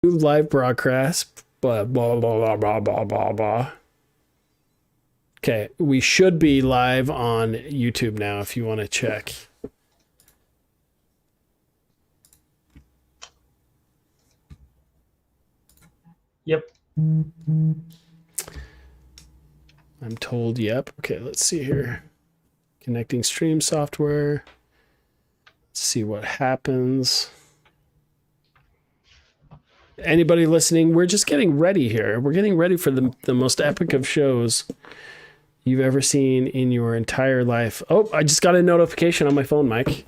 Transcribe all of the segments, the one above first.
live broadcast, blah, blah, blah, blah, blah, blah, blah. Okay, we should be live on YouTube now if you want to check. Yep. I'm told, yep. Okay, let's see here. Connecting stream software. Let's see what happens. Anybody listening, we're just getting ready here. We're getting ready for the most epic of shows you've ever seen in your entire life. Oh, I just got a notification on my phone, Mike.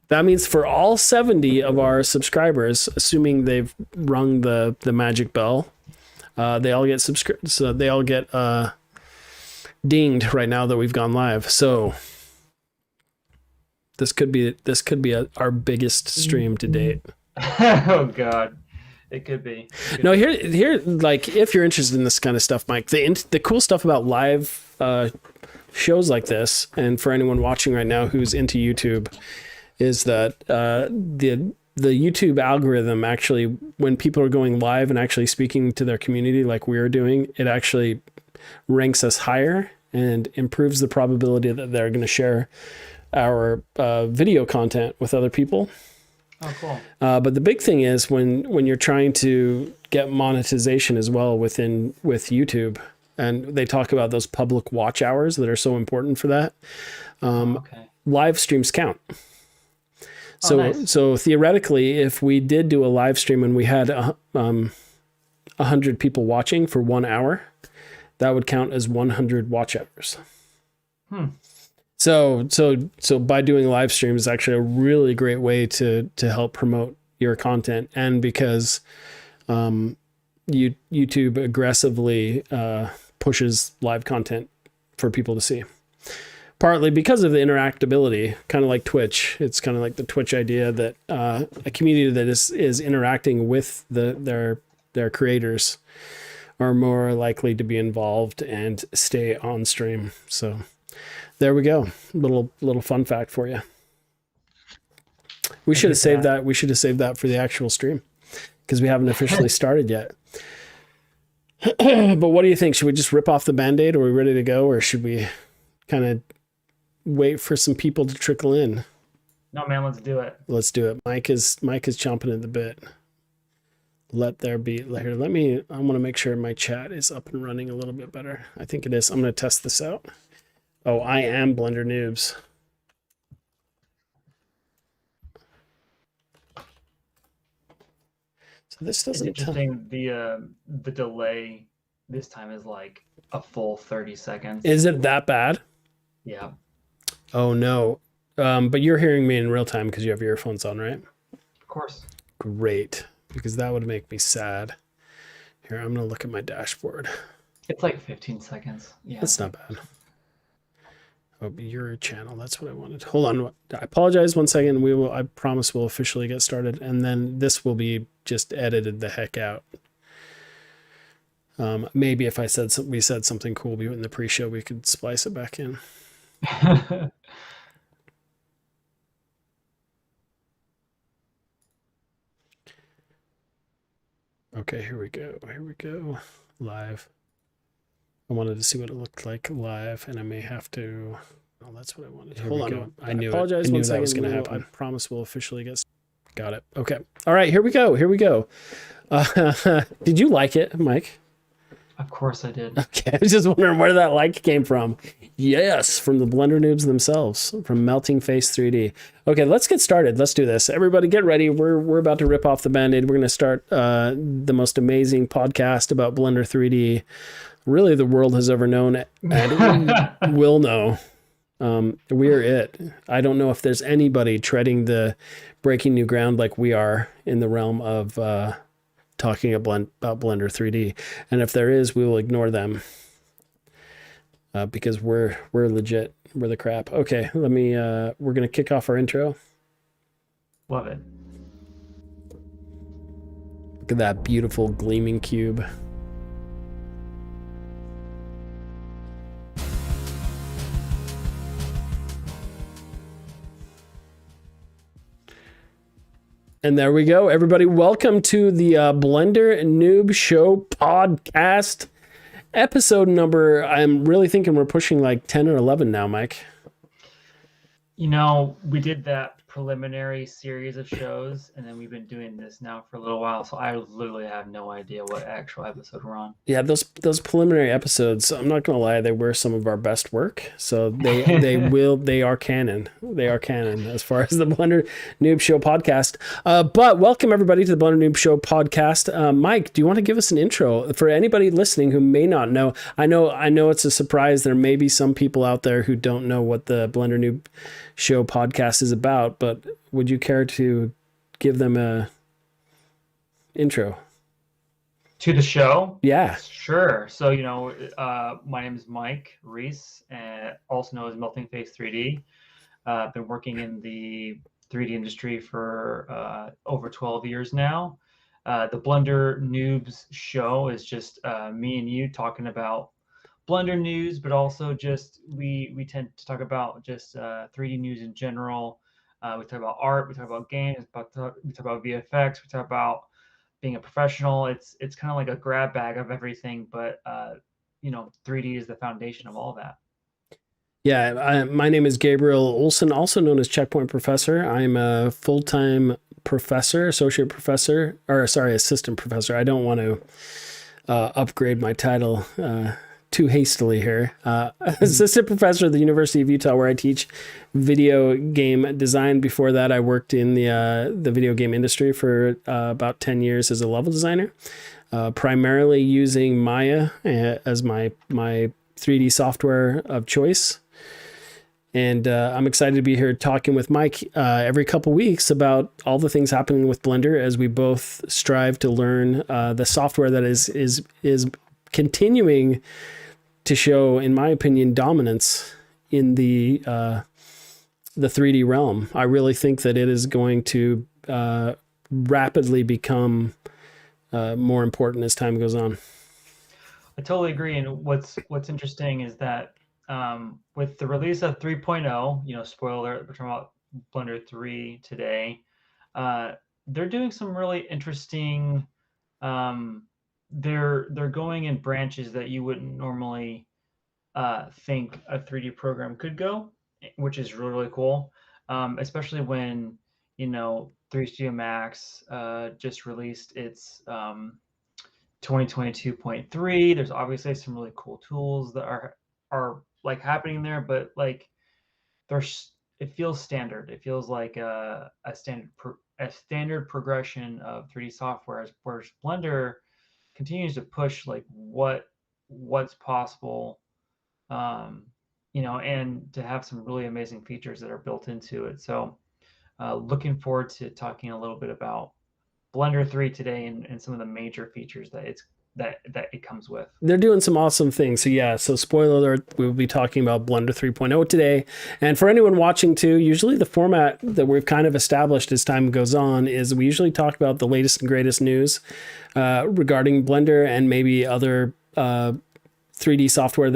That means for all 70 of our subscribers, assuming they've rung the magic bell, they all get subscribed. So they all get dinged right now that we've gone live. So this could be our biggest stream to date. Oh God. It could be. No, here, like, if you're interested in this kind of stuff, Mike, the cool stuff about live shows like this, and for anyone watching right now who's into YouTube, is that the YouTube algorithm actually, when people are going live and actually speaking to their community like we're doing, it actually ranks us higher and improves the probability that they're going to share our video content with other people. Oh, cool. But the big thing is when you're trying to get monetization as well with YouTube, and they talk about those public watch hours that are so important for that. Okay. Live streams count. So, nice. So theoretically, if we did do a live stream and we had 100 people watching for 1 hour, that would count as 100 watch hours. So by doing live streams is actually a really great way to help promote your content. And because YouTube aggressively pushes live content for people to see. Partly because of the interactability, kind of like Twitch. It's kind of like the Twitch idea that a community that is interacting with their creators are more likely to be involved and stay on stream. So there we go. Little fun fact for you. We should have saved that. We should have saved that for the actual stream because we haven't officially started yet. But what do you think? Should we just rip off the Band-Aid? Are we ready to go, or should we kind of wait for some people to trickle in? No, man, let's do it. Let's do it. Mike is chomping at the bit. Let there be. Here, I want to make sure my chat is up and running a little bit better. I think it is. I'm going to test this out. Oh, I am Blender Noobs. So this doesn't. It's interesting. The delay this time is like a full 30 seconds. Is it that bad? Yeah. Oh no. But you're hearing me in real time because you have your earphones on, right? Of course. Great, because that would make me sad. Here, I'm gonna look at my dashboard. It's like 15 seconds. Yeah. That's not bad. Oh, your channel. That's what I wanted. Hold on. I apologize. 1 second. I promise we'll officially get started. And then this will be just edited the heck out. Maybe if we said something cool in the pre-show, we could splice it back in. Okay, here we go. Live. I wanted to see what it looked like live, and I may have to. Oh, that's what I wanted. Hold on. I apologize. I knew that was going to happen. I promise we'll officially get. Got it. Okay. All right. Here we go. Did you like it, Mike? Of course I did. Okay. I was just wondering where that like came from. Yes, from the Blender Noobs themselves, from Melting Face 3D. Okay, let's get started. Let's do this. Everybody get ready. We're about to rip off the Band-Aid. We're going to start the most amazing podcast about Blender 3D really the world has ever known and will know. We're it. I don't know if there's anybody treading the breaking new ground like we are in the realm of talking about Blender 3D. And if there is, we will ignore them because we're legit. We're the crap. Okay, we're going to kick off our intro. Love it. Look at that beautiful gleaming cube. And there we go. Everybody, welcome to the Blender Noob Show podcast. Episode number, I'm really thinking we're pushing like 10 or 11 now, Mike. You know, we did that preliminary series of shows, and then we've been doing this now for a little while, so I literally have no idea what actual episode we're on. Yeah, those preliminary episodes, I'm not gonna lie, they were some of our best work. So they are canon. They are canon as far as the Blender Noob Show podcast. But welcome everybody to the Blender Noob Show podcast. Mike, do you want to give us an intro for anybody listening who may not know? I know it's a surprise. There may be some people out there who don't know what the Blender Noob Show podcast is about, but would you care to give them a intro to the show? Yeah, sure. So my name is Mike Reese, also known as Melting Face 3D. I've been working in the 3D industry for over 12 years now. The Blender Noobs show is just me and you talking about Blender news, but also just we tend to talk about just 3D news in general. We talk about art, we talk about games, we talk about VFX, we talk about being a professional. It's kind of like a grab bag of everything, but 3D is the foundation of all that. Yeah, my name is Gabriel Olson, also known as Checkpoint Professor. I'm a full-time professor, assistant professor. I don't want to upgrade my title too hastily here. Assistant professor at the University of Utah, where I teach video game design. Before that, I worked in the video game industry for about 10 years as a level designer, primarily using Maya as my 3D software of choice. And I'm excited to be here talking with Mike every couple weeks about all the things happening with Blender as we both strive to learn the software that is continuing to show, in my opinion, dominance in the 3D realm. I really think that it is going to rapidly become more important as time goes on. I totally agree. And what's interesting is that with the release of 3.0, spoiler alert, we're talking about Blender 3 today. They're doing some really interesting. They're going in branches that you wouldn't normally think a 3D program could go, which is really, really cool. Especially when 3 Studio Max just released its 2022.3. There's obviously some really cool tools that are like happening there, but like it feels standard. It feels like a standard progression of 3D software, whereas Blender continues to push like what's possible, and to have some really amazing features that are built into it. So looking forward to talking a little bit about Blender 3 today and some of the major features that it comes with. They're doing some awesome things. So spoiler alert, we'll be talking about Blender 3.0 today. And for anyone watching too, usually the format that we've kind of established as time goes on is we usually talk about the latest and greatest news regarding Blender and maybe other 3D software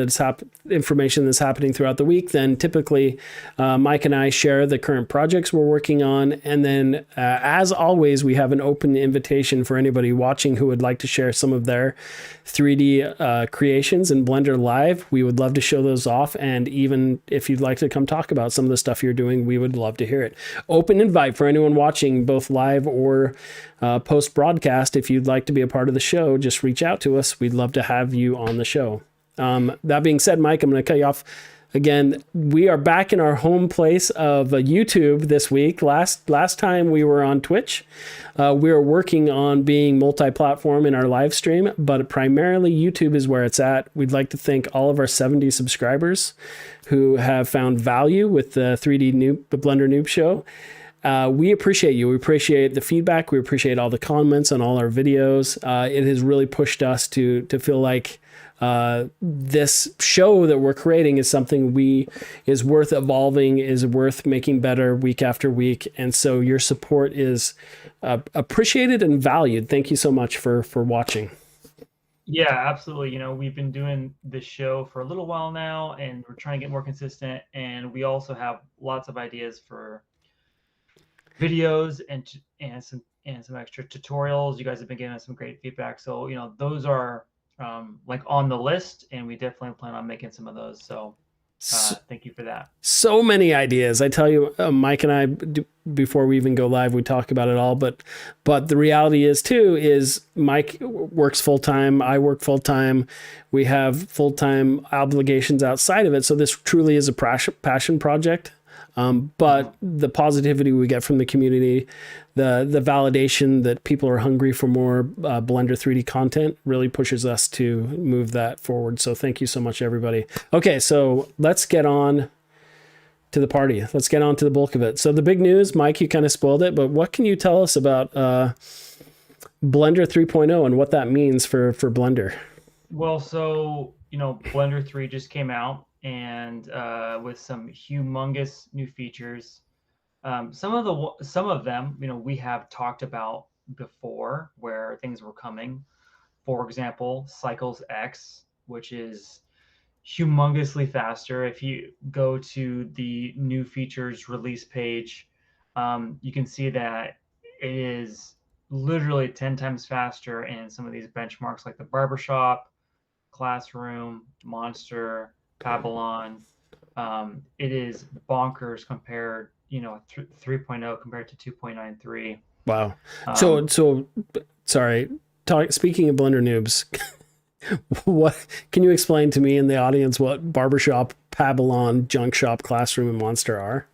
information that's happening throughout the week. Then typically Mike and I share the current projects we're working on. And then as always, we have an open invitation for anybody watching who would like to share some of their 3D creations in Blender Live. We would love to show those off. And even if you'd like to come talk about some of the stuff you're doing, we would love to hear it. Open invite for anyone watching both live or post broadcast. If you'd like to be a part of the show, just reach out to us. We'd love to have you on the show. That being said, Mike, I'm going to cut you off again. We are back in our home place of YouTube this week. Last time we were on Twitch. We are working on being multi-platform in our live stream, but primarily YouTube is where it's at. We'd like to thank all of our 70 subscribers who have found value with the Blender Noob Show. We appreciate you. We appreciate the feedback. We appreciate all the comments on all our videos. It has really pushed us to feel like this show that we're creating is something is worth evolving, is worth making better week after week. And so your support is appreciated and valued. Thank you so much for watching. Yeah, absolutely. We've been doing this show for a little while now, and we're trying to get more consistent. And we also have lots of ideas for videos and some and some extra tutorials. You guys have been giving us some great feedback. So, those are like on the list, and we definitely plan on making some of those. So thank you for that. So many ideas. I tell you, Mike and I, before we even go live, we talk about it all. But the reality is too is Mike works full time. I work full time. We have full time obligations outside of it. So this truly is a passion project. But the positivity we get from the community, the validation that people are hungry for more Blender 3D content really pushes us to move that forward. So thank you so much, everybody. Okay, so let's get on to the party. Let's get on to the bulk of it. So the big news, Mike, you kind of spoiled it, but what can you tell us about Blender 3.0 and what that means for Blender? Well, so, Blender 3 just came out, and with some humongous new features. Some of them, we have talked about before, where things were coming. For example, Cycles X, which is humongously faster. If you go to the new features release page, you can see that it is literally 10 times faster in some of these benchmarks, like the barbershop, classroom, monster, Babylon. It is bonkers compared, 3.0 compared to 2.93. Wow. So sorry. Speaking of Blender noobs, what can you explain to me and the audience what barbershop, Babylon, junk shop, classroom, and monster are?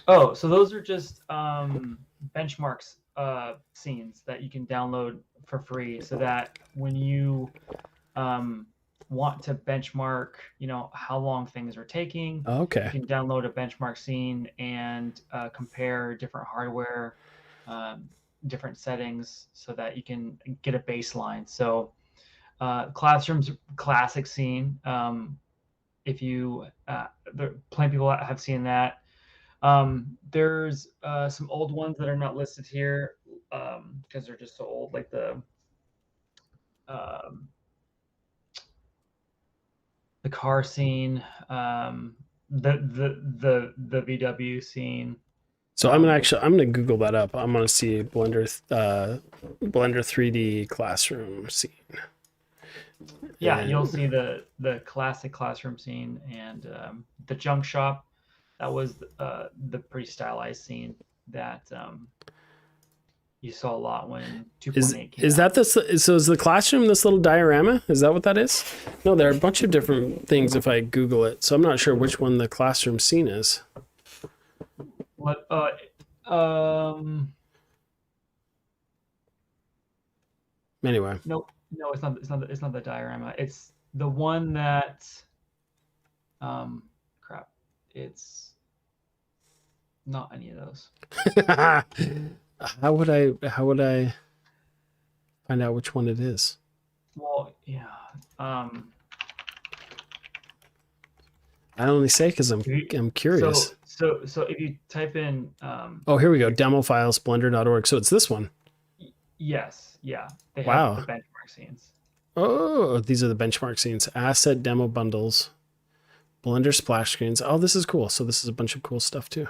Oh, so those are just benchmarks scenes that you can download for free, so that when you want to benchmark, how long things are taking, Okay. you can download a benchmark scene and compare different hardware, different settings, so that you can get a baseline. So classroom's classic scene. If you plenty of people have seen that. There's some old ones that are not listed here because they're just so old, like the car scene, the VW scene. So I'm gonna Google that up. I'm gonna see Blender 3D classroom scene. Yeah, you'll see the classic classroom scene, and the junk shop. That was the pretty stylized scene that you saw a lot when 2.8 came is out. that this? So is the classroom this little diorama? Is that what that is? No, there are a bunch of different things if I Google it. So I'm not sure which one the classroom scene is. What? Anyway. Nope. No, it's not. It's not the diorama. It's the one that. Crap. It's not any of those. How would I find out which one it is? Well, yeah. I only say because I'm curious. So if you type in oh, here we go, demo files blender.org. So it's this one. Yes, yeah. They Wow. have the benchmark scenes. Oh, these are the benchmark scenes. Asset demo bundles, Blender splash screens. Oh, this is cool. So this is a bunch of cool stuff too.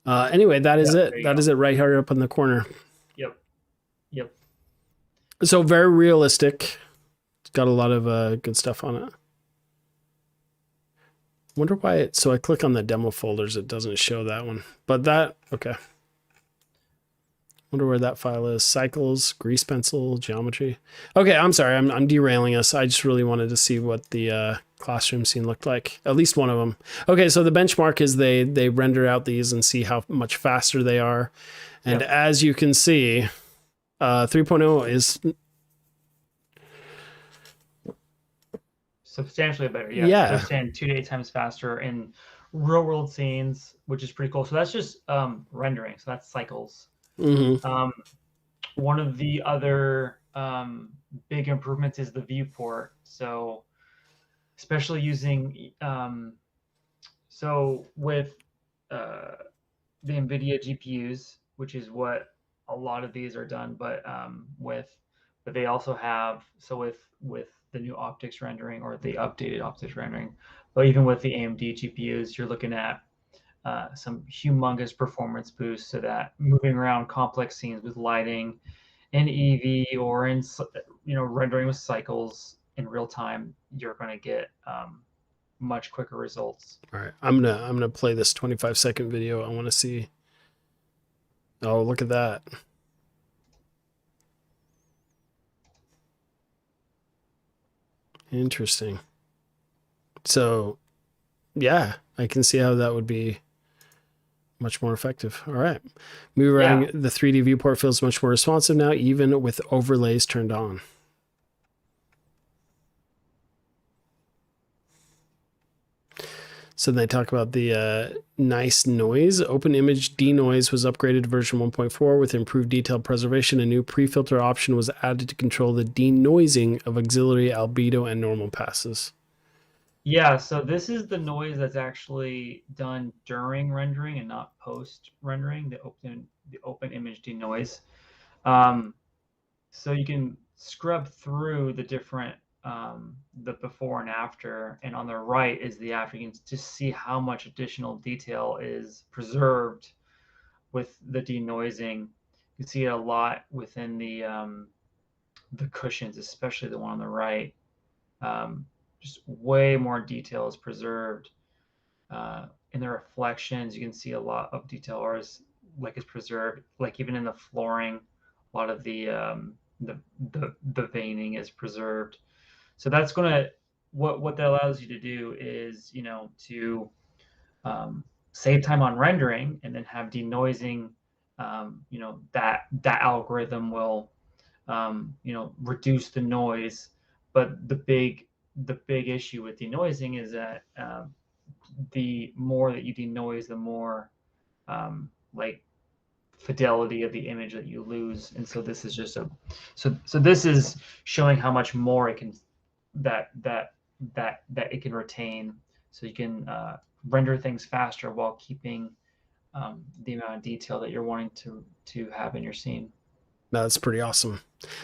Anyway, that is it. That is it right here up in the corner. Yep. So very realistic. It's got a lot of good stuff on it. Wonder why it, so I click on the demo folders, it doesn't show that one. But that, okay. Wonder where that file is. Cycles, grease pencil, geometry. Okay, I'm sorry, I'm derailing us. I just really wanted to see what the classroom scene looked like. At least one of them. Okay, so the benchmark is they render out these and see how much faster they are. And as you can see, 3.0 is substantially better. Yeah. They're saying 2 to 8 times faster in real world scenes, which is pretty cool. So that's just rendering. So that's cycles. Mm-hmm. One of the other big improvements is the viewport. So especially using so with the NVIDIA GPUs, which is what a lot of these are done, but they also have, so with the new optics rendering or the updated optics rendering, but even with the AMD GPUs, you're looking at some humongous performance boosts, so that moving around complex scenes with lighting in Eevee or in rendering with cycles in real time, you're going to get much quicker results. All right, I'm gonna play this 25-second video. I want to see. Oh, look at that. Interesting. So, yeah, I can see how that would be much more effective. All right. Move around. Yeah. The 3D viewport feels much more responsive now, even with overlays turned on. So they talk about the nice noise. Open image denoise was upgraded to version 1.4 with improved detail preservation. A new pre-filter option was added to control the denoising of auxiliary albedo and normal passes. Yeah, so this is the noise that's actually done during rendering and not post rendering, the open image denoise. So you can scrub through the different the before and after, and on the right is the after. You can just see how much additional detail is preserved with the denoising. You see it a lot within the cushions, especially the one on the right. Just way more detail is preserved. In the reflections, you can see a lot of detail, or is preserved. Like even in the flooring, a lot of the veining is preserved. So that's gonna what that allows you to do is to save time on rendering, and then have denoising. That algorithm will reduce the noise. But the big issue with denoising is that the more that you denoise, the more like fidelity of the image that you lose. And so this is just so this is showing how much more it can that it can retain, so you can render things faster while keeping the amount of detail that you're wanting to have in your scene. That's pretty awesome.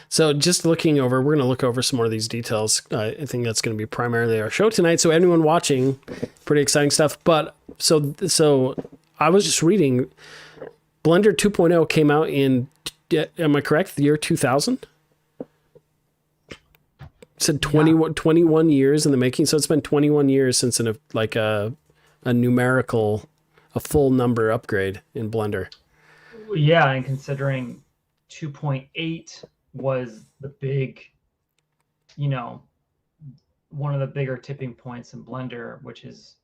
So just looking over, we're going to look over some more of these details. I think that's going to be primarily our show tonight. So anyone watching, pretty exciting stuff. But so I was just reading, Blender 2.0 came out in, am I correct, the year 2000? It said 21 years in the making. So it's been 21 years since a numerical, a full number upgrade in Blender. Yeah, and considering 2.8 was the big, one of the bigger tipping points in Blender, which is,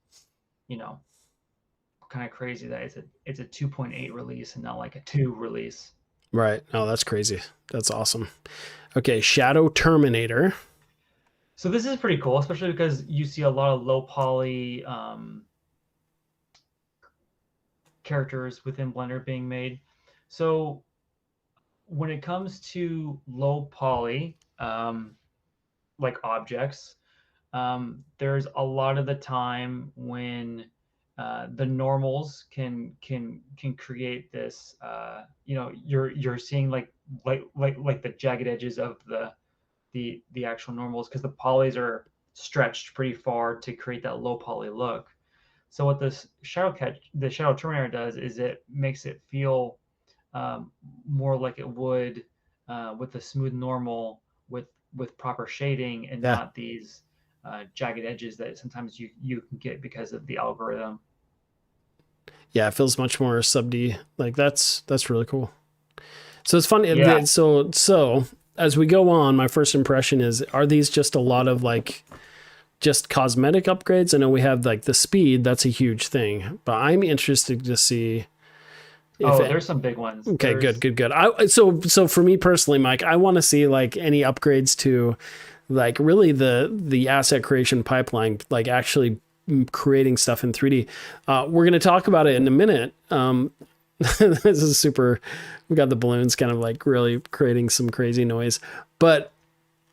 kind of crazy that it's a 2.8 release and not like a 2 release. Right. Oh, that's crazy. That's awesome. Okay, Shadow Terminator. So this is pretty cool, especially because you see a lot of low poly characters within Blender being made. So when it comes to low poly, like objects, there's a lot of the time when the normals can create this. You're seeing like the jagged edges of the actual normals, because the polys are stretched pretty far to create that low poly look. So what the Shadow Terminator does is it makes it feel more like it would with a smooth normal with proper shading, and not these jagged edges that sometimes you can get because of the algorithm. Yeah, it feels much more sub-D. Like that's really cool. So it's funny. Yeah. So as we go on, my first impression is, are these just a lot of like just cosmetic upgrades? I know we have like the speed, that's a huge thing, but I'm interested to see. There's some big ones. Okay, good. So for me personally, Mike, I want to see like any upgrades to like really the asset creation pipeline, like actually creating stuff in 3D. We're going to talk about it in a minute. This is super. We got the balloons kind of like really creating some crazy noise. But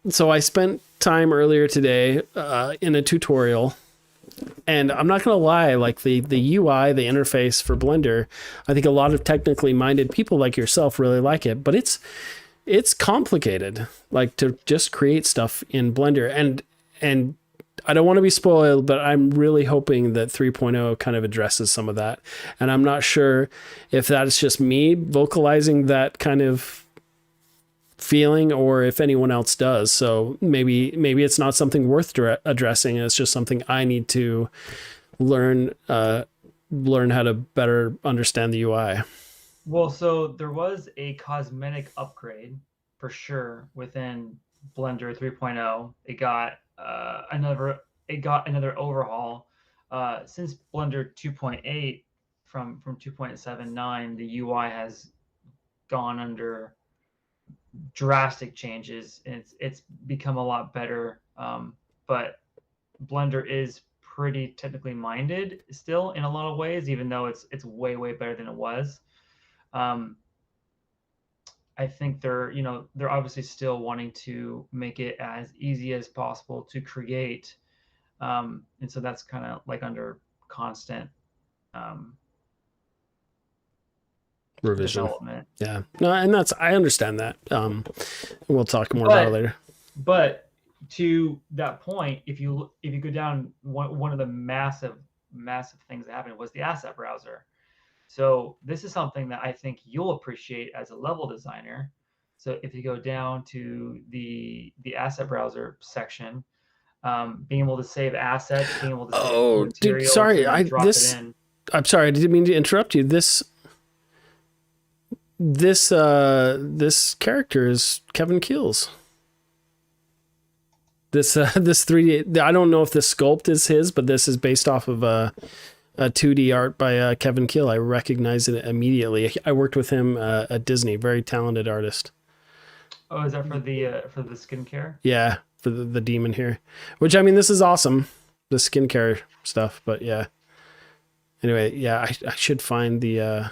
so I spent time earlier today in a tutorial. And I'm not going to lie, like the UI, the interface for Blender, I think a lot of technically minded people like yourself really like it, but it's complicated, like to just create stuff in Blender. And I don't want to be spoiled, but I'm really hoping that 3.0 kind of addresses some of that. And I'm not sure if that's just me vocalizing that kind of feeling or if anyone else does. So maybe it's not something worth addressing. It's just something I need to learn how to better understand the UI. Well, so there was a cosmetic upgrade for sure within Blender 3.0. It got another overhaul. Since Blender 2.8, from 2.79, the UI has gone under drastic changes, and it's become a lot better. But Blender is pretty technically minded still in a lot of ways, even though it's way better than it was. I think they're obviously still wanting to make it as easy as possible to create, and so that's kind of like under constant Revision. development. Yeah, no, and I understand that. We'll talk more about it later. But to that point, if you go down, one of the massive things that happened was the asset browser. So this is something that I think you'll appreciate as a level designer. So if you go down to the asset browser section, being able to save assets, being able to save materials, dude, sorry, I'm sorry, I didn't mean to interrupt you. This character is Kevin Keels. This 3D, I don't know if this sculpt is his, but this is based off of a 2D art by Kevin Keel. I recognize it immediately. I worked with him at Disney. Very talented artist. Oh, is that for the skincare? Yeah, for the demon here. Which, I mean, this is awesome, the skincare stuff. But yeah. Anyway, yeah, I should find the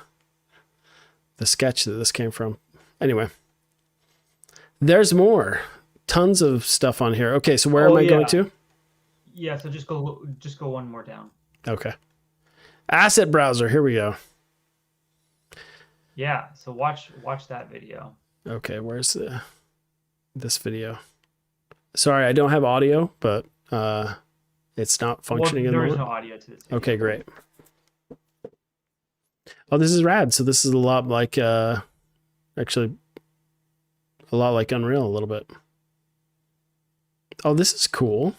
sketch that this came from. Anyway, there's more. Tons of stuff on here. Okay, so where am I going to? Yeah, so just go one more down. Okay. Asset browser. Here we go. Yeah, so watch that video. Okay, where's this video? Sorry, I don't have audio, but it's not functioning Well, anymore. there is no audio to this video. Okay, great. Oh, this is rad. So this is a lot like actually a lot like Unreal a little bit. Oh, this is cool.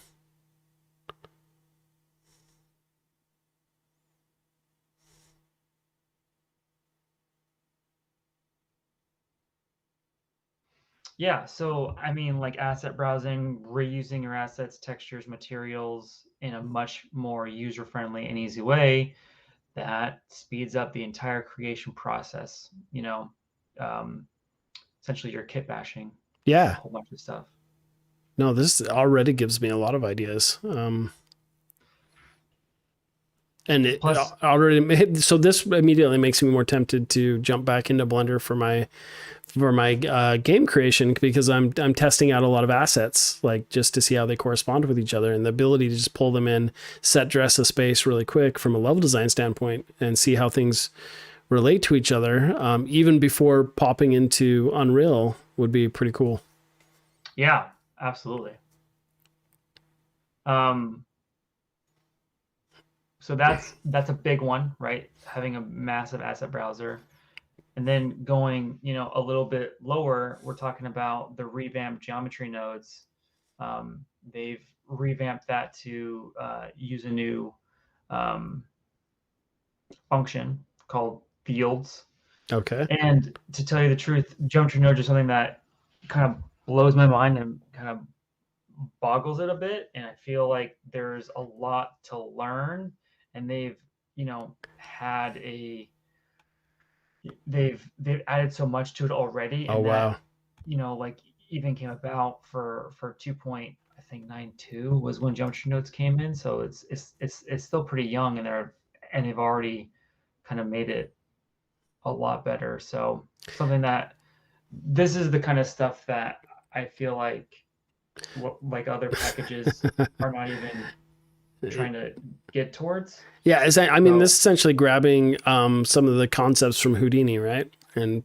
Yeah, so I mean, like asset browsing, reusing your assets, textures, materials in a much more user-friendly and easy way that speeds up the entire creation process. Essentially your kit bashing. Yeah. A whole bunch of stuff. No, this already gives me a lot of ideas. And it Plus, already, so this immediately makes me more tempted to jump back into Blender for my game creation, because I'm testing out a lot of assets, like just to see how they correspond with each other, and the ability to just pull them in, set dress a space really quick from a level design standpoint, and see how things relate to each other, even before popping into Unreal, would be pretty cool. Yeah, absolutely. So that's a big one, right? Having a massive asset browser. And then going, a little bit lower, we're talking about the revamped geometry nodes. They've revamped that to use a new function called fields. Okay. And to tell you the truth, geometry nodes are something that kind of blows my mind and kind of boggles it a bit. And I feel like there's a lot to learn. And they've added so much to it already. Oh, wow. Like even came about for 2.92 was when geometry nodes came in. So it's still pretty young, and they've already kind of made it a lot better. So something that this is the kind of stuff that I feel like other packages are not even trying to get towards. Yeah, this is essentially grabbing some of the concepts from Houdini, right? And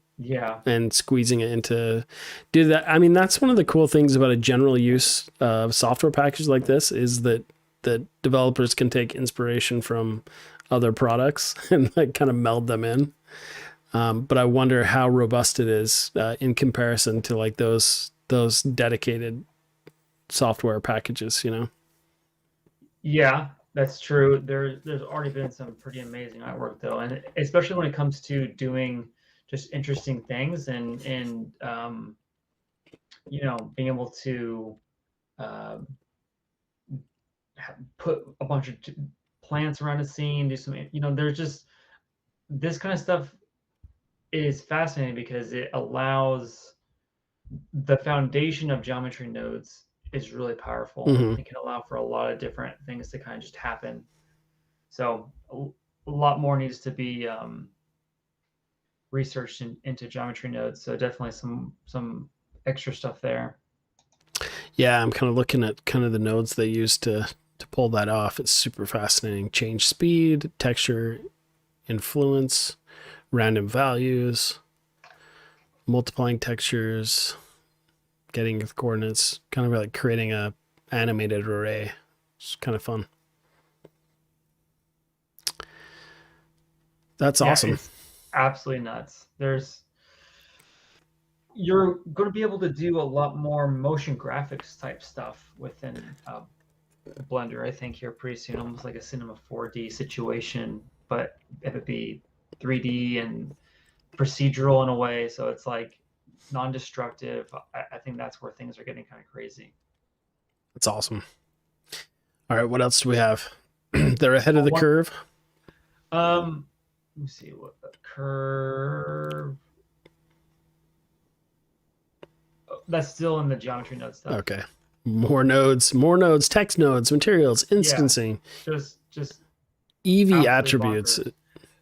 squeezing it into do that. I mean, that's one of the cool things about a general use software package like this, is that that developers can take inspiration from other products and like kind of meld them in. But I wonder how robust it is in comparison to like those dedicated software packages, you know? Yeah, that's true. There's already been some pretty amazing artwork though, and especially when it comes to doing just interesting things and you know, being able to um, put a bunch of plants around a scene, do some, you know, there's just this kind of stuff is fascinating because it allows the foundation of geometry nodes is really powerful. Mm-hmm. It can allow for a lot of different things to kind of just happen. So a lot more needs to be researched into geometry nodes. So definitely some extra stuff there. Yeah, I'm kind of looking at kind of the nodes they use to pull that off. It's super fascinating. Change speed, texture, influence, random values, multiplying textures, getting the coordinates, kind of like creating a animated array. It's kind of fun. That's awesome. It's absolutely nuts. You're going to be able to do a lot more motion graphics type stuff within Blender, I think, here pretty soon, almost like a Cinema 4D situation, but it would be 3D and procedural in a way. So it's like non-destructive. I think that's where things are getting kind of crazy. That's awesome. All right, what else do we have? They're ahead of the curve. Let me see what the curve. That's still in the geometry node stuff. Okay. More nodes, text nodes, materials, instancing. Yeah, just Eevee attributes. Bonkers.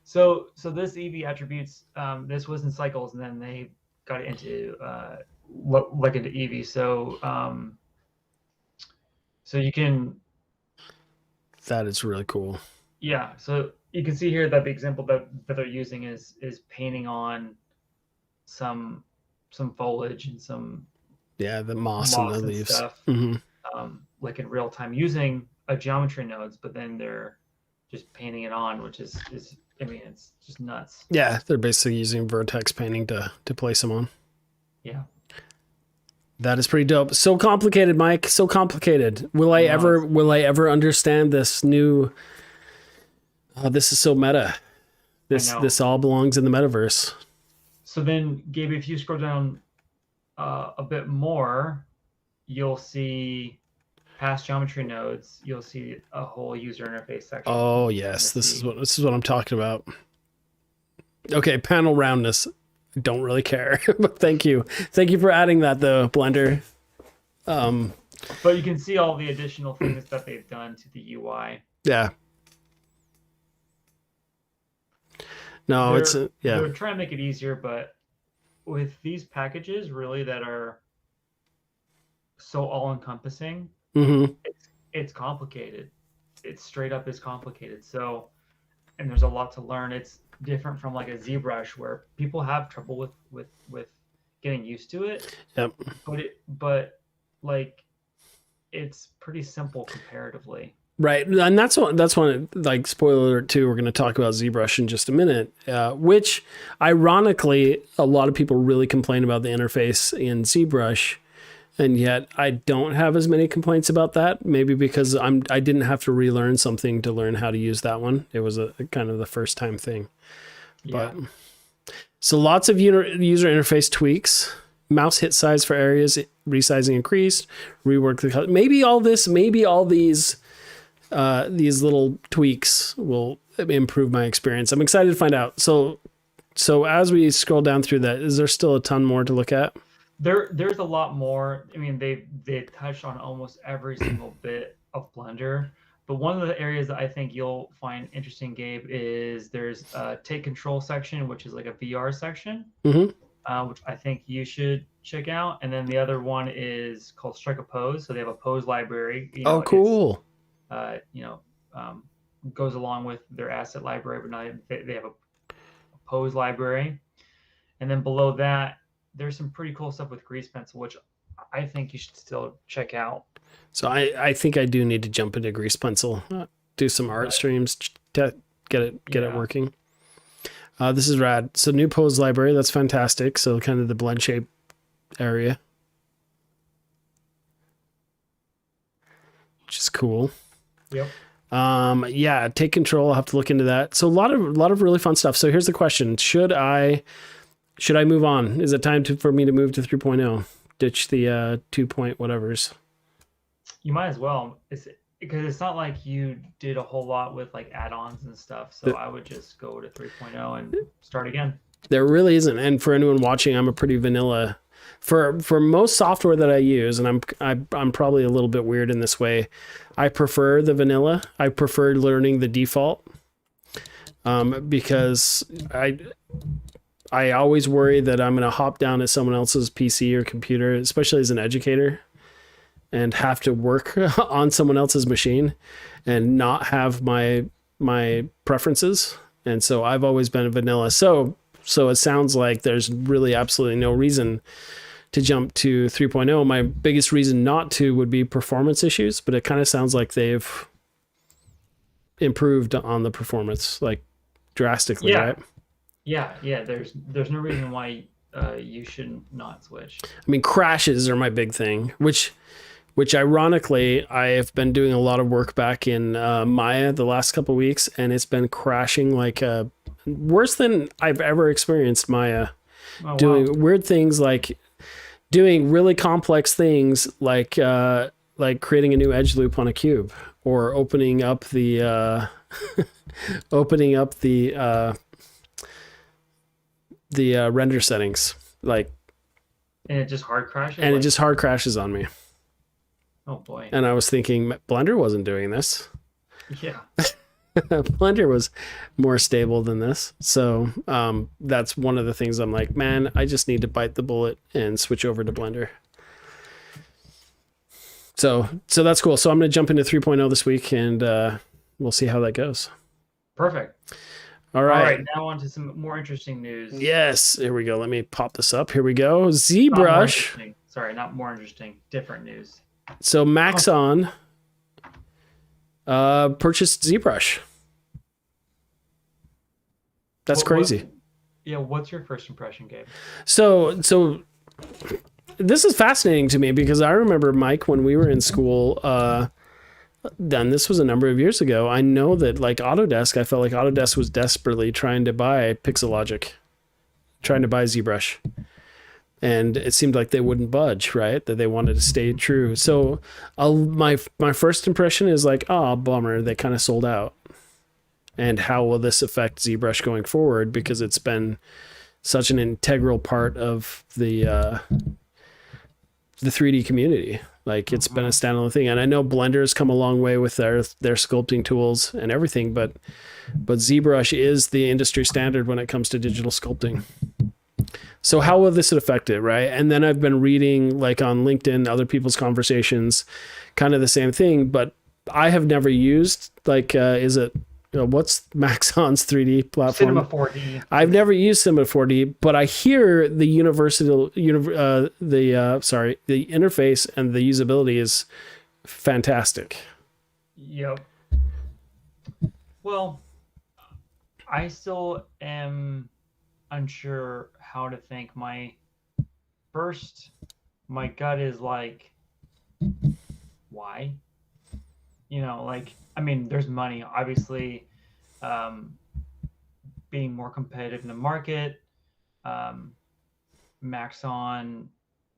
So this Eevee attributes, this was in cycles, and then they got it into into Eevee. So you can. That is really cool. Yeah. So you can see here that the example that they're using is painting on some foliage and some the moss and the leaves stuff, like in real time using a geometry nodes, but then they're just painting it on, which is I mean, it's just nuts. Yeah, they're basically using vertex painting to place them on. Yeah. That is pretty dope. So complicated, Mike. So complicated. Will I ever understand this new? This is so meta. This all belongs in the metaverse. So then, Gabe, if you scroll down a bit more, you'll see past geometry nodes. You'll see a whole user interface section. Oh yes, this is what I'm talking about. Okay, panel roundness. Don't really care, but thank you for adding that though, Blender. But you can see all the additional things that they've done to the UI. Yeah. No, they're trying to make it easier, but with these packages really that are so all-encompassing, it's complicated. It's straight up is complicated. So, and there's a lot to learn. It's different from like a ZBrush where people have trouble with getting used to it. Yep. But like it's pretty simple comparatively. Right, and that's one. Like spoiler alert too. We're going to talk about ZBrush in just a minute. Which, ironically, a lot of people really complain about the interface in ZBrush, and yet I don't have as many complaints about that. Maybe because I didn't have to relearn something to learn how to use that one. It was a kind of the first time thing. Yeah. But so lots of user interface tweaks. Mouse hit size for areas resizing increased. Rework the color. Maybe all these little tweaks will improve my experience. I'm excited to find out. So as we scroll down through that, is there still a ton more to look at? There's a lot more. I mean, they touched on almost every single bit of Blender. But one of the areas that I think you'll find interesting, Gabe, is there's a take control section, which is like a VR section, which I think you should check out. And then the other one is called Strike a Pose. So they have a pose library. Oh, cool. Goes along with their asset library, but now they have a pose library. And then below that, there's some pretty cool stuff with grease pencil, which I think you should still check out. So I think I do need to jump into Grease Pencil, do some art streams, get it working. This is rad. So new pose library, that's fantastic. So kind of the blend shape area, which is cool. Yep. Yeah, take control. I'll have to look into that. So a lot of really fun stuff. So here's the question: Should I move on? Is it time for me to move to 3.0? Ditch the 2 point whatevers. You might as well. Because it's not like you did a whole lot with like add-ons and stuff. So I would just go to 3.0 and start again. There really isn't. And for anyone watching, I'm a pretty vanilla. For most software that I use, and I'm probably a little bit weird in this way, I prefer the vanilla. I prefer learning the default, because I always worry that I'm going to hop down to someone else's PC or computer, especially as an educator, and have to work on someone else's machine and not have my preferences. And so I've always been a vanilla. So it sounds like there's really absolutely no reason to jump to 3.0. My biggest reason not to would be performance issues, but it kind of sounds like they've improved on the performance, like drastically, right? Yeah. There's no reason why you should not switch. I mean, crashes are my big thing, which ironically, I have been doing a lot of work back in Maya the last couple of weeks, and it's been crashing like worse than I've ever experienced Maya. Doing weird things, like doing really complex things, like creating a new edge loop on a cube, or opening up the render settings, like, and it just hard crashes. And it just hard crashes on me. Oh boy. And I was thinking Blender wasn't doing this. Yeah. Blender was more stable than this. So that's one of the things I'm like, man, I just need to bite the bullet and switch over to Blender. So that's cool. So I'm going to jump into 3.0 this week, and we'll see how that goes. Perfect. All right. Now on to some more interesting news. Yes. Here we go. Let me pop this up. Here we go. ZBrush. Sorry, not more interesting. Different news. So Maxon purchased ZBrush. That's crazy. What's your first impression, Gabe? So this is fascinating to me, because I remember, Mike, when we were in school, then this was a number of years ago, I know that like Autodesk, I felt like Autodesk was desperately trying to buy Pixelogic, trying to buy ZBrush. And it seemed like they wouldn't budge, right? That they wanted to stay true. So my first impression is like, oh, bummer, they kind of sold out. And how will this affect ZBrush going forward? Because it's been such an integral part of the 3D community. Like, it's been a standalone thing. And I know Blender has come a long way with their sculpting tools and everything, but ZBrush is the industry standard when it comes to digital sculpting. So how will this affect it, right? And then I've been reading, like on LinkedIn, other people's conversations, kind of the same thing, but I have never used, like, what's Maxon's 3D platform? Cinema 4D. I've never used Cinema 4D, but I hear the the interface and the usability is fantastic. Yep. Well, I still am unsure how to think. My gut is like, why? Like, I mean, there's money, obviously, being more competitive in the market. Maxon,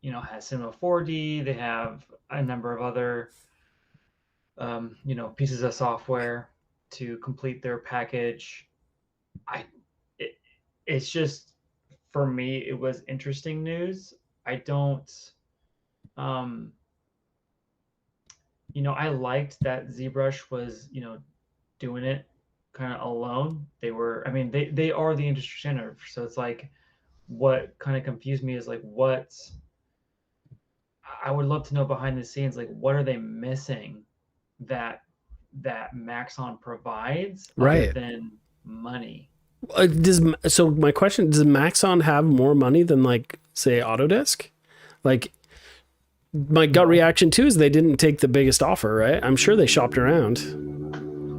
has Cinema 4D. They have a number of other, pieces of software to complete their package. It's just, for me, it was interesting news. I don't, I liked that ZBrush was, doing it kind of alone. They are the industry standard. So it's like, what kind of confused me is like, I would love to know behind the scenes, like, what are they missing that Maxon provides, right, other than money? So my question, does Maxon have more money than, like, say, Autodesk? Like, my gut reaction too is they didn't take the biggest offer, right? I'm sure they shopped around.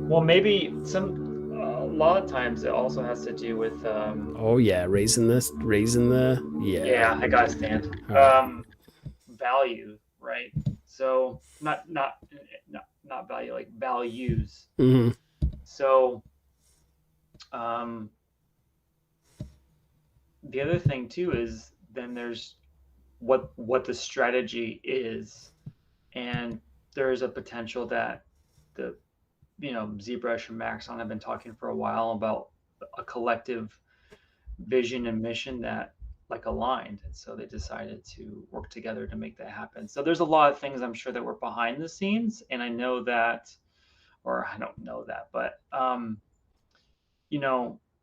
Well, maybe a lot of times it also has to do with Oh yeah, raising the yeah, I gotta stand. Value, right? So not value, like values. Mm-hmm. So the other thing too is then there's what the strategy is, and there is a potential that the ZBrush and Maxon have been talking for a while about a collective vision and mission that like aligned, and so they decided to work together to make that happen. So there's a lot of things I'm sure that were behind the scenes, and I know that, or I don't know that, but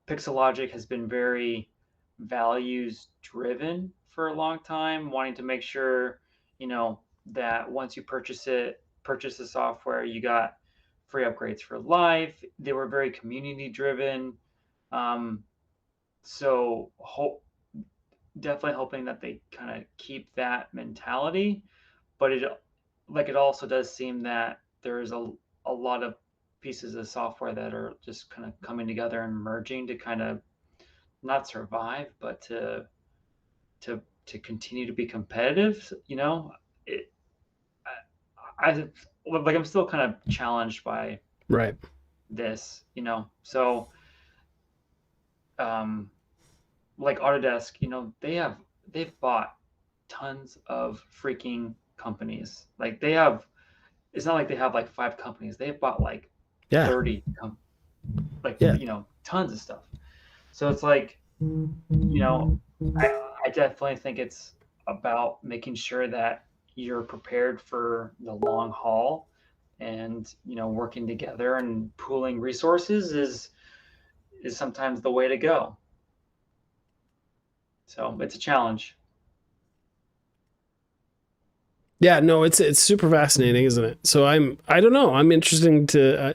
Pixelogic has been very values driven for a long time, wanting to make sure that once you purchase the software, you got free upgrades for life. They were very community driven. So definitely hoping that they kind of keep that mentality, but it also does seem that there is a lot of pieces of software that are just kind of coming together and merging to kind of not survive, but to continue to be competitive. I'm still kind of challenged by right this, so like Autodesk, they've bought tons of freaking companies. Like it's not like they have like 5 companies. They've bought like 30 tons of stuff. So it's like, I definitely think it's about making sure that you're prepared for the long haul, and working together and pooling resources is sometimes the way to go. So it's a challenge. Yeah, no, it's super fascinating, isn't it? So I don't know. I'm interested to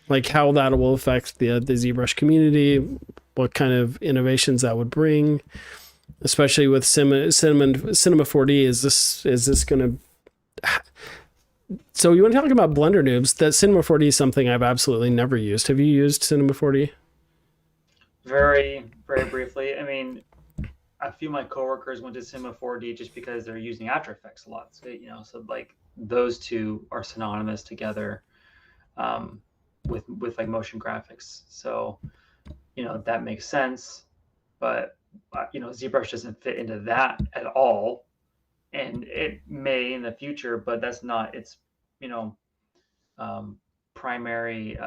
like how that will affect the ZBrush community, what kind of innovations that would bring, especially with Cinema 4D. Is this going to? So you want to talk about Blender Noobs? That Cinema 4D is something I've absolutely never used. Have you used Cinema 4D? Very, very briefly. I mean, a few of my coworkers went to Cinema 4D just because they're using After Effects a lot. So, so like those two are synonymous together with like motion graphics. So, that makes sense. But, ZBrush doesn't fit into that at all. And it may in the future, but that's not its, primary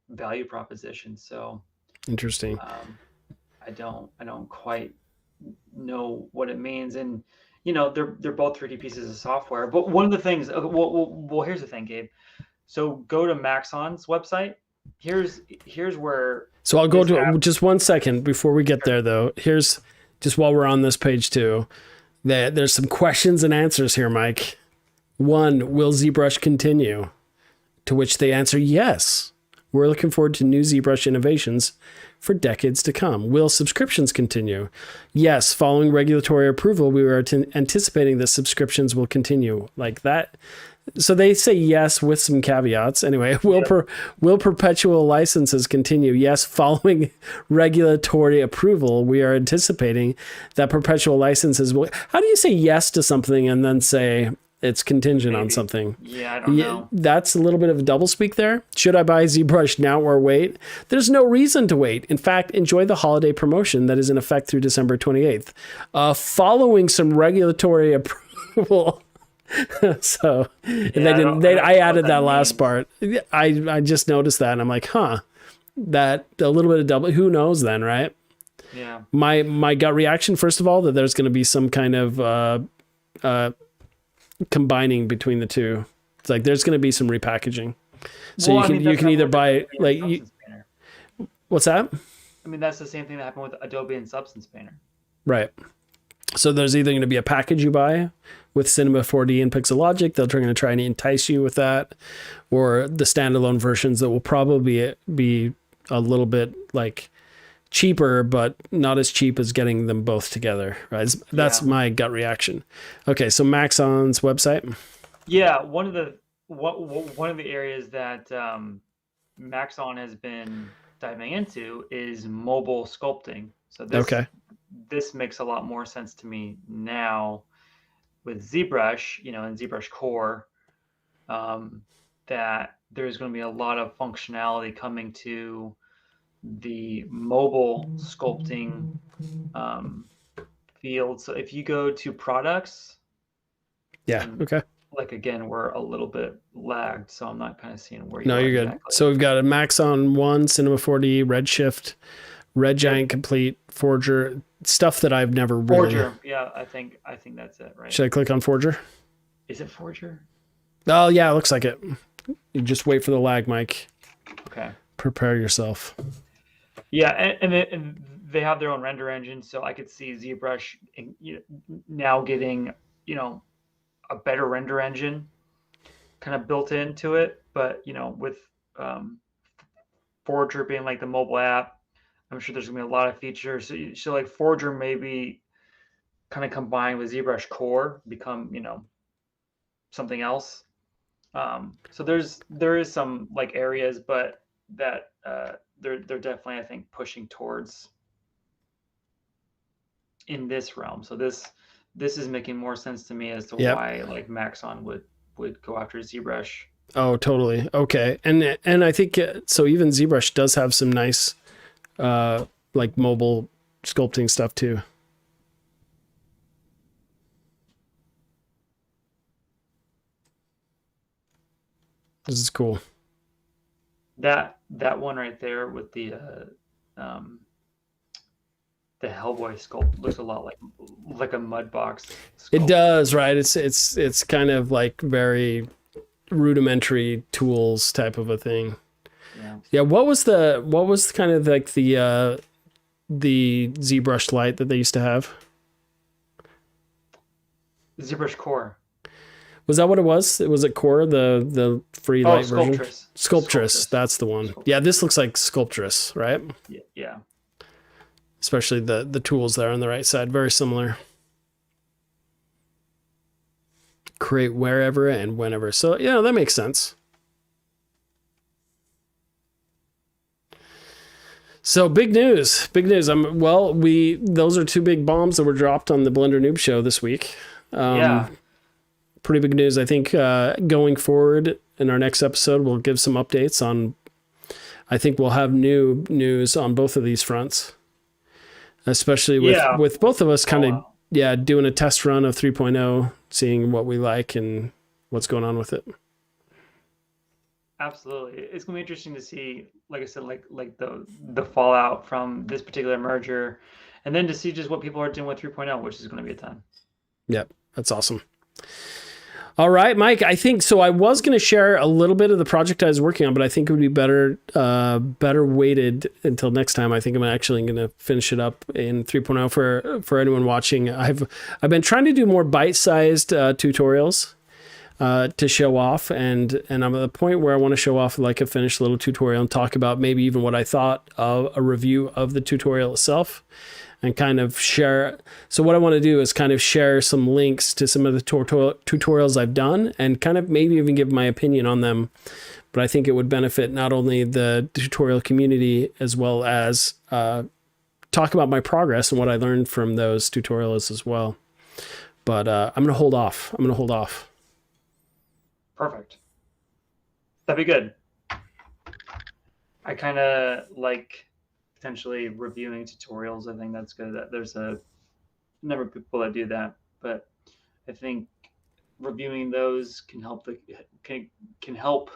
value proposition. So interesting. I don't quite know what it means, and they're both 3D pieces of software. But one of the things, well, here's the thing, Gabe. So go to Maxon's website. Here's where. So I'll go to just 1 second before we get there, though. Here's just while we're on this page too. There's some questions and answers here, Mike. 1, will ZBrush continue? To which they answer yes. We're looking forward to new ZBrush innovations for decades to come. Will subscriptions continue? Yes, following regulatory approval, we are anticipating that subscriptions will continue like that. So they say yes with some caveats. Anyway, will perpetual licenses continue? Yes, following regulatory approval, we are anticipating that perpetual licenses will. How do you say yes to something and then say it's contingent on something? Yeah, I don't know. That's a little bit of a doublespeak there. Should I buy ZBrush now or wait? There's no reason to wait. In fact, enjoy the holiday promotion that is in effect through December 28th. Following some regulatory approval. So I added that last part. I just noticed that and I'm like, that a little bit of double, who knows then, right? Yeah. My gut reaction, first of all, that there's going to be some kind of combining between the two. It's like there's going to be some repackaging. So you can either buy like what's that? I mean, that's the same thing that happened with Adobe and Substance Painter. Right. So there's either going to be a package you buy with Cinema 4D and Pixelogic. They're going to try and entice you with that, or the standalone versions that will probably be a little bit like cheaper, but not as cheap as getting them both together. Right? That's my gut reaction. Okay, so Maxon's website. Yeah, one of the areas that Maxon has been diving into is mobile sculpting. So this makes a lot more sense to me now with ZBrush, and ZBrush Core, that there's going to be a lot of functionality coming to the mobile sculpting field. So if you go to products, Okay. Like again, we're a little bit lagged, so I'm not kind of seeing where you No, are you're exactly. good. So we've got a Maxon 1, Cinema 4D, Redshift, Red Giant Complete, Forger, stuff that I've never really... Forger, yeah, I think that's it, right? Should I click on Forger? Is it Forger? Oh, yeah, it looks like it. You just wait for the lag, Mike. Okay. Prepare yourself. Yeah, and they have their own render engine, so I could see ZBrush now getting, a better render engine kind of built into it. But, with Forger being like the mobile app, I'm sure there's gonna be a lot of features. So like Forger maybe kind of combined with ZBrush Core become, something else. So there is some like areas, but that they're definitely, I think, pushing towards in this realm. So this is making more sense to me as to why like Maxon would go after ZBrush. Oh, totally. Okay. And I think so even ZBrush does have some nice like mobile sculpting stuff too. This is cool. That one right there with the Hellboy sculpt looks a lot like a mud box sculpt. It does, right? It's kind of like very rudimentary tools type of a thing. Yeah. What was kind of like the ZBrush light that they used to have? ZBrush Core. Was that what it was? Was it Core, the free light version? Sculptress. That's the one. Yeah, this looks like Sculptress, right? Yeah. Especially the tools there on the right side, very similar. Create wherever and whenever. So yeah, that makes sense. So big news. Those are two big bombs that were dropped on the Blender Noob Show this week. Pretty big news. I think going forward in our next episode, we'll give some updates on. I think we'll have new news on both of these fronts, especially with both of us kind of doing a test run of 3.0, seeing what we like and what's going on with it. Absolutely, it's gonna be interesting to see. Like I said, like the fallout from this particular merger, and then to see just what people are doing with 3.0, which is going to be a ton. Yep, that's awesome. All right, Mike, I think so. I was going to share a little bit of the project I was working on, but I think it would be better waited until next time. I think I'm actually going to finish it up in 3.0 for anyone watching. I've been trying to do more bite-sized tutorials to show off, and I'm at the point where I want to show off like a finished little tutorial and talk about maybe even what I thought of a review of the tutorial itself. And kind of share. So what I want to do is kind of share some links to some of the tutorials I've done and kind of maybe even give my opinion on them. But I think it would benefit not only the tutorial community as well as talk about my progress and what I learned from those tutorials as well. But I'm going to hold off. Perfect. That'd be good. I kind of like potentially reviewing tutorials. I think that's good. There's a number of people that do that, but I think reviewing those can help can help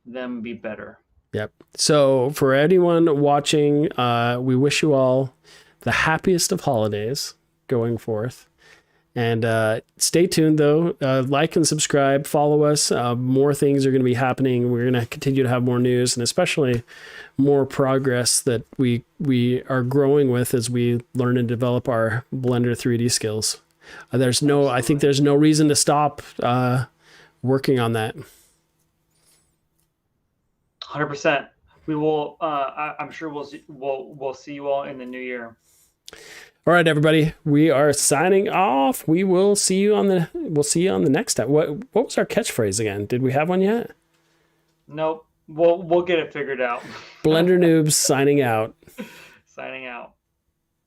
them be better. Yep. So for anyone watching, we wish you all the happiest of holidays going forth. And stay tuned, though. Like and subscribe. Follow us. More things are going to be happening. We're going to continue to have more news and especially more progress that we are growing with as we learn and develop our Blender 3D skills. I think there's no reason to stop working on that. 100%. We will. I'm sure we'll see you all in the new year. All right, everybody, we are signing off. We'll see you on the next time. What was our catchphrase again? Did we have one yet? Nope. We'll get it figured out. Blender Noobs signing out. Signing out.